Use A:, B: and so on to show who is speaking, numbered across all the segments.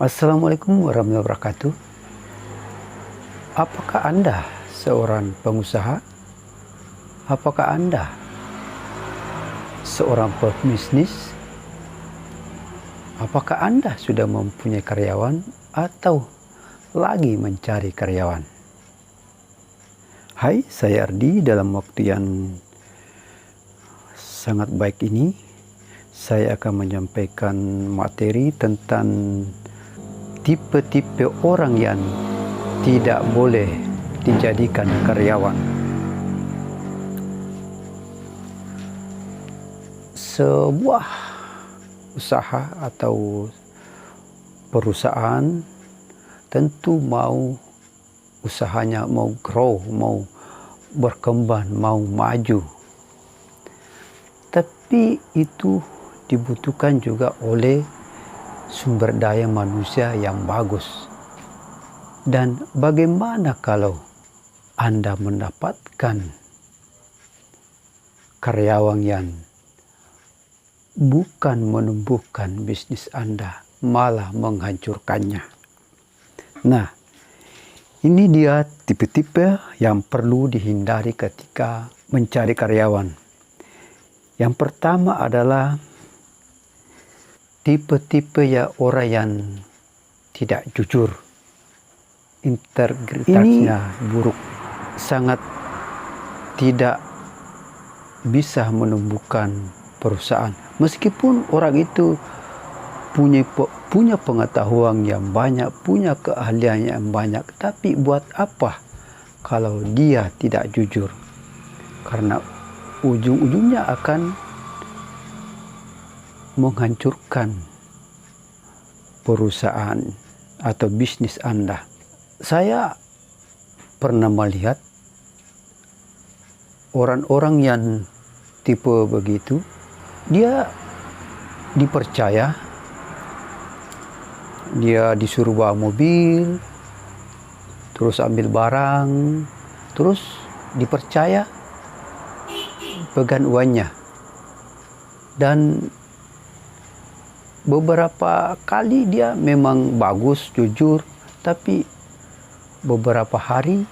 A: Assalamualaikum warahmatullahi wabarakatuh. Apakah Anda seorang pengusaha? Apakah Anda seorang pebisnis? Apakah Anda sudah mempunyai karyawan atau lagi mencari karyawan? Hai, saya Ardi. Dalam waktu yang sangat baik ini, saya akan menyampaikan materi tentang tipe-tipe orang yang tidak boleh dijadikan karyawan. Sebuah usaha atau perusahaan tentu usahanya mau grow, mau berkembang, mau maju. Tapi itu dibutuhkan juga oleh sumber daya manusia yang bagus. Dan bagaimana kalau Anda mendapatkan karyawan yang bukan menumbuhkan bisnis Anda, malah menghancurkannya? Nah, ini dia tipe-tipe yang perlu dihindari ketika mencari karyawan. Yang pertama adalah tipe-tipe ya orang yang tidak jujur, integritasnya buruk, sangat tidak bisa menumbuhkan perusahaan. Meskipun orang itu punya pengetahuan yang banyak, punya keahlian yang banyak, tapi buat apa kalau dia tidak jujur? Karena ujung-ujungnya akan menghancurkan perusahaan atau bisnis Anda. Saya pernah melihat orang-orang yang tipe begitu, dia dipercaya, dia disuruh bawa mobil, terus ambil barang, terus dipercaya pegang uangnya. Dan beberapa kali dia memang bagus, jujur, tapi beberapa hari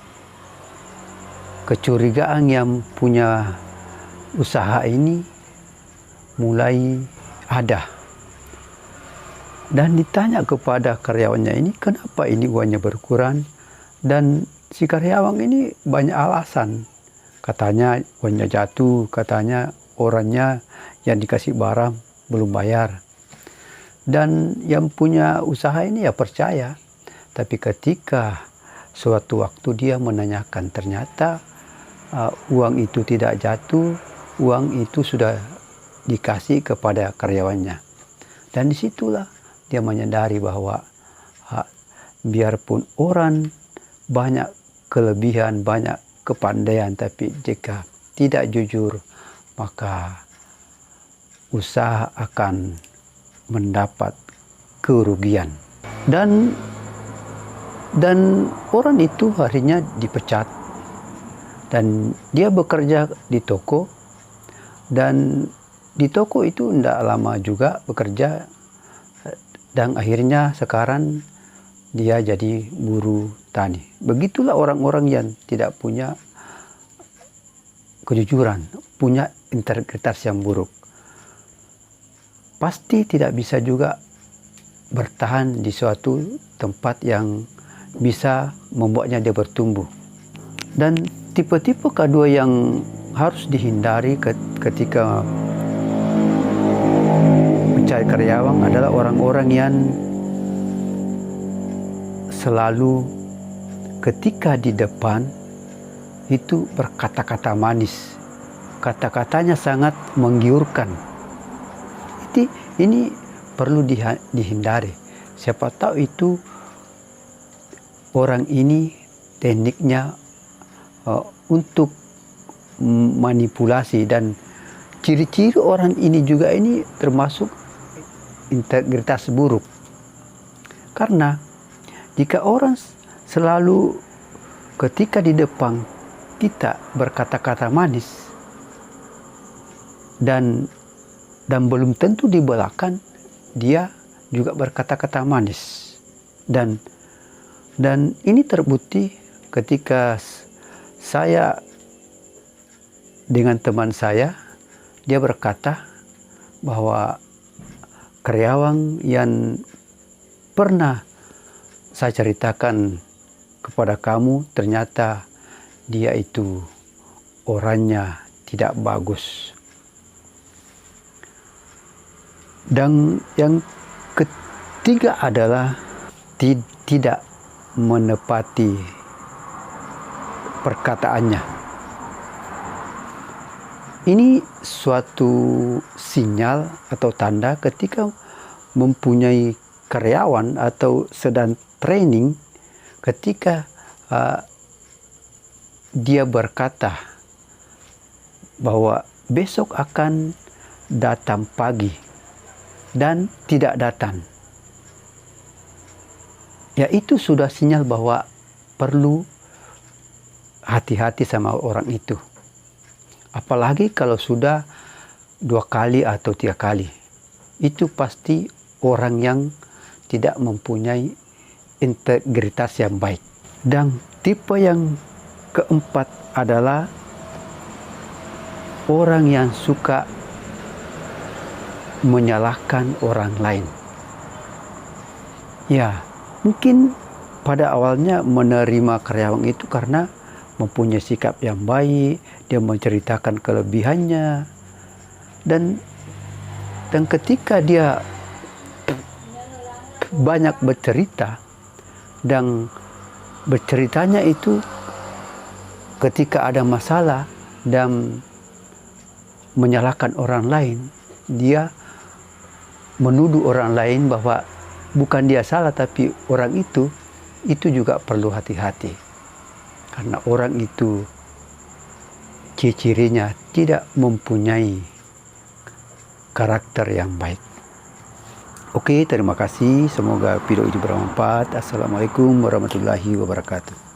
A: kecurigaan yang punya usaha ini mulai ada. Dan ditanya kepada karyawannya ini, kenapa ini uangnya berkurang? Dan si karyawan ini banyak alasan. Katanya uangnya jatuh, katanya orangnya yang dikasih barang belum bayar. Dan yang punya usaha ini ya percaya. Tapi ketika suatu waktu dia menanyakan, ternyata uang itu tidak jatuh, uang itu sudah dikasih kepada karyawannya. Dan disitulah dia menyadari bahwa biarpun orang banyak kelebihan, banyak kepandaian, tapi jika tidak jujur, maka usaha akan mendapat kerugian. Dan orang itu harinya dipecat. Dan dia bekerja di toko. Dan di toko itu tidak lama juga bekerja. Dan akhirnya sekarang dia jadi buruh tani. Begitulah orang-orang yang tidak punya kejujuran, punya integritas yang buruk. Pasti tidak bisa juga bertahan di suatu tempat yang bisa membuatnya dia bertumbuh. Dan tipe-tipe kedua yang harus dihindari ketika mencari karyawan adalah orang-orang yang selalu ketika di depan itu berkata-kata manis. Kata-katanya sangat menggiurkan. Ini perlu dihindari. Siapa tahu itu orang ini tekniknya untuk manipulasi, dan ciri-ciri orang ini juga ini termasuk integritas buruk. Karena jika orang selalu ketika di depan kita berkata-kata manis dan belum tentu di belakang dia juga berkata-kata manis. Dan ini terbukti ketika saya dengan teman saya, dia berkata bahwa karyawan yang pernah saya ceritakan kepada kamu, ternyata dia itu orangnya tidak bagus. Dan yang ketiga adalah tidak menepati perkataannya. Ini suatu sinyal atau tanda ketika mempunyai karyawan atau sedang training, ketika dia berkata bahwa besok akan datang pagi dan tidak datang, ya itu sudah sinyal bahwa perlu hati-hati sama orang itu. Apalagi kalau sudah 2 kali atau 3 kali, itu pasti orang yang tidak mempunyai integritas yang baik. Dan tipe yang keempat adalah orang yang suka menyalahkan orang lain. Ya, mungkin pada awalnya menerima karyawan itu karena mempunyai sikap yang baik, dia menceritakan kelebihannya, dan ketika dia banyak bercerita, dan berceritanya itu ketika ada masalah dan menyalahkan orang lain, dia menuduh orang lain bahwa bukan dia salah, tapi orang itu juga perlu hati-hati. Karena orang itu ciri-cirinya tidak mempunyai karakter yang baik. Oke, terima kasih. Semoga video ini bermanfaat. Assalamualaikum warahmatullahi wabarakatuh.